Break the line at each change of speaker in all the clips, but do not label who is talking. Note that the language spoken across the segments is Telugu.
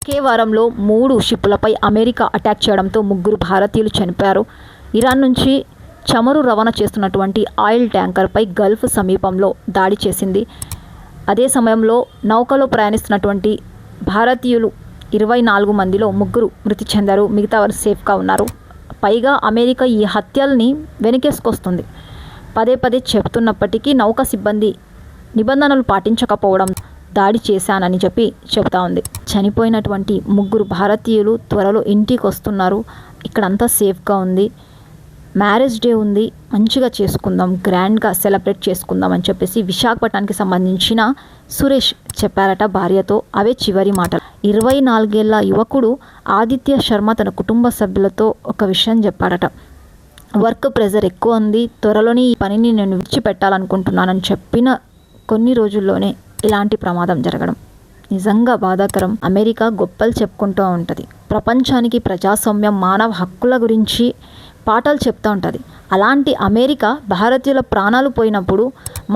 ఒకే వారంలో 3 షిప్పులపై అమెరికా అటాక్ చేయడంతో 3 భారతీయులు చనిపోయారు. ఇరాన్ నుంచి చమురు రవాణా చేస్తున్నటువంటి ఆయిల్ ట్యాంకర్పై గల్ఫ్ సమీపంలో దాడి చేసింది. అదే సమయంలో నౌకలో ప్రయాణిస్తున్నటువంటి భారతీయులు 24 మందిలో 3 మృతి చెందారు. మిగతా వారు సేఫ్గా ఉన్నారు. పైగా అమెరికా ఈ హత్యల్ని వెనకేసుకొస్తుంది. పదే పదే చెబుతున్నప్పటికీ నౌక సిబ్బంది నిబంధనలు పాటించకపోవడం దాడి చేశానని చెబుతా ఉంది. చనిపోయినటువంటి 3 భారతీయులు త్వరలో ఇంటికి వస్తున్నారు. ఇక్కడంతా సేఫ్గా ఉంది. మ్యారేజ్ డే ఉంది, మంచిగా చేసుకుందాం, గ్రాండ్గా సెలబ్రేట్ చేసుకుందాం అని చెప్పేసి విశాఖపట్నానికి సంబంధించిన సురేష్ చెప్పారట భార్యతో. అవే చివరి మాటలు. 24 ఏళ్ల యువకుడు ఆదిత్య శర్మ తన కుటుంబ సభ్యులతో ఒక విషయం చెప్పాడట. వర్క్ ప్రెజర్ ఎక్కువ ఉంది, త్వరలోనే ఈ పనిని నేను విడిచిపెట్టాలనుకుంటున్నానని చెప్పిన కొన్ని రోజుల్లోనే ఇలాంటి ప్రమాదం జరగడం నిజంగా బాధాకరం. అమెరికా గొప్పలు చెప్పుకుంటూ ఉంటుంది. ప్రపంచానికి ప్రజాస్వామ్యం, మానవ హక్కుల గురించి పాఠాలు చెప్తూ ఉంటుంది. అలాంటి అమెరికా భారతీయుల ప్రాణాలు పోయినప్పుడు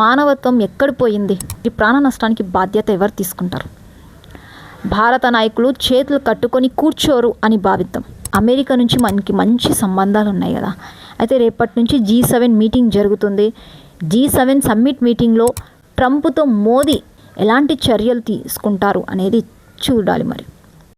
మానవత్వం ఎక్కడ పోయింది? ఈ ప్రాణ నష్టానికి బాధ్యత ఎవరు తీసుకుంటారు? భారత నాయకులు చేతులు కట్టుకొని కూర్చోరు అని భావిద్దాం. అమెరికా నుంచి మనకి మంచి సంబంధాలు ఉన్నాయి కదా. అయితే రేపటి నుంచి G7 మీటింగ్ జరుగుతుంది. G7 సమ్మిట్ మీటింగ్లో ట్రంప్తో మోదీ ఎలాంటి చర్యలు తీసుకుంటారు అనేది చూడాలి మరి.